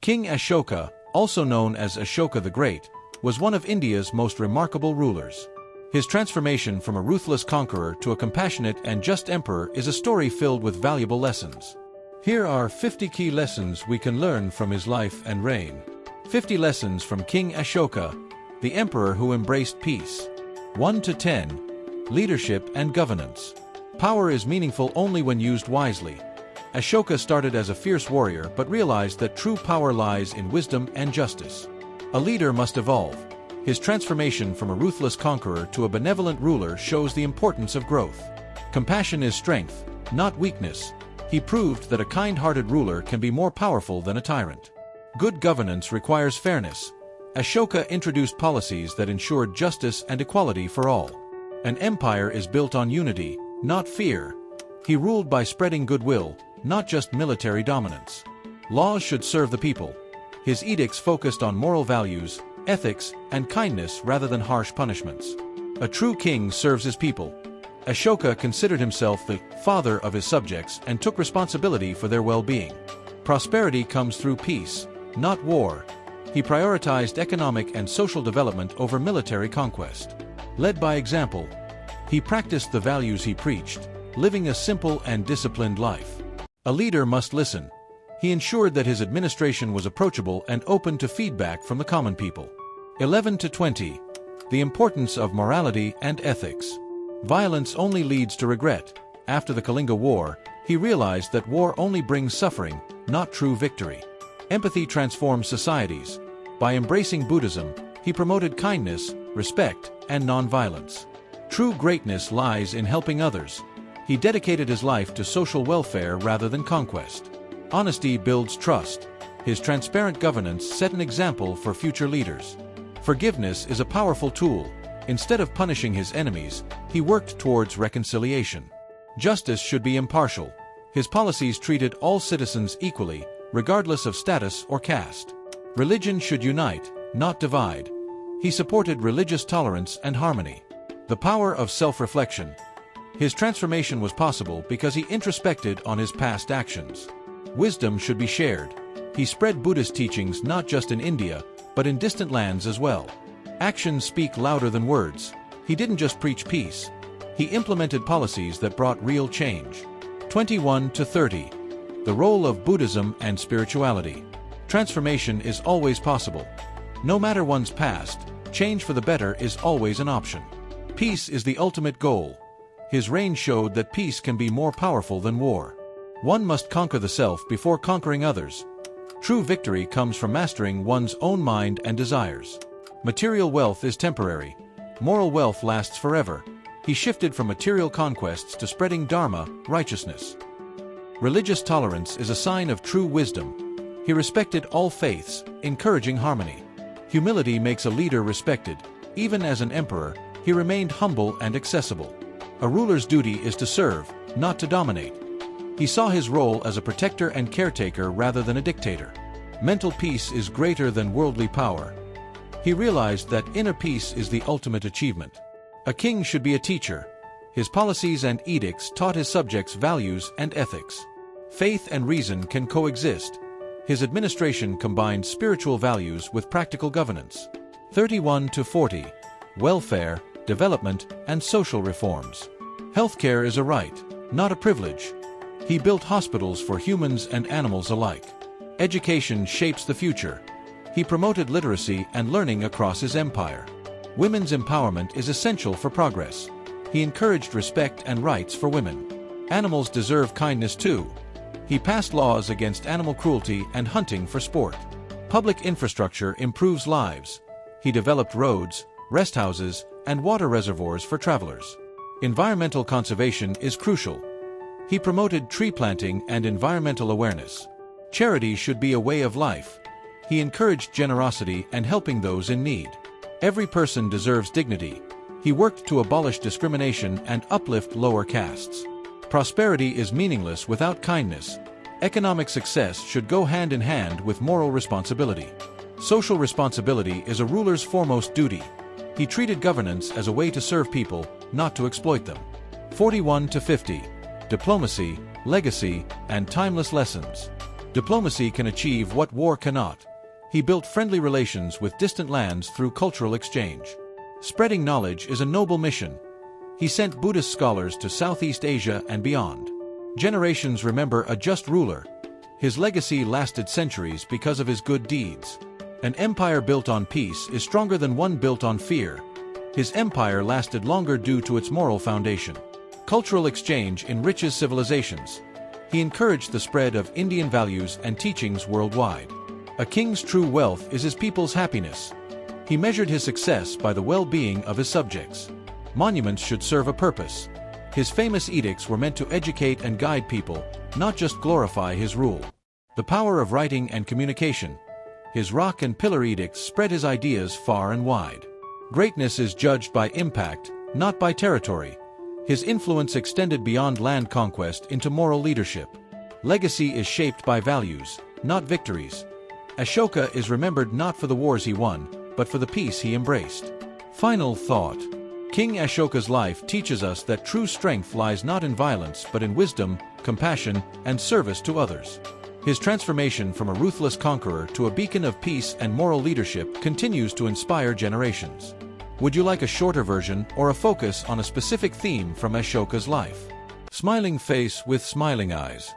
King Ashoka, also known as Ashoka the Great, was one of India's most remarkable rulers. His transformation from a ruthless conqueror to a compassionate and just emperor is a story filled with valuable lessons. Here are 50 key lessons we can learn from his life and reign. 50 lessons from King Ashoka, the emperor who embraced peace. 1 to 10. Leadership and governance. Power is meaningful only when used wisely. Ashoka started as a fierce warrior but realized that true power lies in wisdom and justice. A leader must evolve. His transformation from a ruthless conqueror to a benevolent ruler shows the importance of growth. Compassion is strength, not weakness. He proved that a kind-hearted ruler can be more powerful than a tyrant. Good governance requires fairness. Ashoka introduced policies that ensured justice and equality for all. An empire is built on unity, not fear. He ruled by spreading goodwill, not just military dominance. Laws should serve the people. His edicts focused on moral values, ethics, and kindness rather than harsh punishments. A true king serves his people. Ashoka considered himself the father of his subjects and took responsibility for their well-being. Prosperity comes through peace, not war. He prioritized economic and social development over military conquest. Led by example, he practiced the values he preached, living a simple and disciplined life. A leader must listen. He ensured that his administration was approachable and open to feedback from the common people. 11 to 20. The importance of morality and ethics. Violence only leads to regret. After the Kalinga War, he realized that war only brings suffering, not true victory. Empathy transforms societies. By embracing Buddhism, he promoted kindness, respect, and non-violence. True greatness lies in helping others. He dedicated his life to social welfare rather than conquest. Honesty builds trust. His transparent governance set an example for future leaders. Forgiveness is a powerful tool. Instead of punishing his enemies, he worked towards reconciliation. Justice should be impartial. His policies treated all citizens equally, regardless of status or caste. Religion should unite, not divide. He supported religious tolerance and harmony. The power of self-reflection. His transformation was possible because he introspected on his past actions. Wisdom should be shared. He spread Buddhist teachings not just in India, but in distant lands as well. Actions speak louder than words. He didn't just preach peace. He implemented policies that brought real change. 21 to 30. The role of Buddhism and spirituality. Transformation is always possible. No matter one's past, change for the better is always an option. Peace is the ultimate goal. His reign showed that peace can be more powerful than war. One must conquer the self before conquering others. True victory comes from mastering one's own mind and desires. Material wealth is temporary. Moral wealth lasts forever. He shifted from material conquests to spreading dharma, righteousness. Religious tolerance is a sign of true wisdom. He respected all faiths, encouraging harmony. Humility makes a leader respected. Even as an emperor, he remained humble and accessible. A ruler's duty is to serve, not to dominate. He saw his role as a protector and caretaker rather than a dictator. Mental peace is greater than worldly power. He realized that inner peace is the ultimate achievement. A king should be a teacher. His policies and edicts taught his subjects values and ethics. Faith and reason can coexist. His administration combined spiritual values with practical governance. 31 to 40. Welfare, development, and social reforms. Healthcare is a right, not a privilege. He built hospitals for humans and animals alike. Education shapes the future. He promoted literacy and learning across his empire. Women's empowerment is essential for progress. He encouraged respect and rights for women. Animals deserve kindness too. He passed laws against animal cruelty and hunting for sport. Public infrastructure improves lives. He developed roads, rest houses, and water reservoirs for travelers. Environmental conservation is crucial. He promoted tree planting and environmental awareness. Charity should be a way of life. He encouraged generosity and helping those in need. Every person deserves dignity. He worked to abolish discrimination and uplift lower castes. Prosperity is meaningless without kindness. Economic success should go hand in hand with moral responsibility. Social responsibility is a ruler's foremost duty. He treated governance as a way to serve people, not to exploit them. 41 to 50. Diplomacy, legacy, and timeless lessons. Diplomacy can achieve what war cannot. He built friendly relations with distant lands through cultural exchange. Spreading knowledge is a noble mission. He sent Buddhist scholars to Southeast Asia and beyond. Generations remember a just ruler. His legacy lasted centuries because of his good deeds. An empire built on peace is stronger than one built on fear. His empire lasted longer due to its moral foundation. Cultural exchange enriches civilizations. He encouraged the spread of Indian values and teachings worldwide. A king's true wealth is his people's happiness. He measured his success by the well-being of his subjects. Monuments should serve a purpose. His famous edicts were meant to educate and guide people, not just glorify his rule. The power of writing and communication. His rock and pillar edicts spread his ideas far and wide. Greatness is judged by impact, not by territory. His influence extended beyond land conquest into moral leadership. Legacy is shaped by values, not victories. Ashoka is remembered not for the wars he won, but for the peace he embraced. Final thought. King Ashoka's life teaches us that true strength lies not in violence but in wisdom, compassion, and service to others. His transformation from a ruthless conqueror to a beacon of peace and moral leadership continues to inspire generations. Would you like a shorter version or a focus on a specific theme from Ashoka's life? Smiling face with smiling eyes.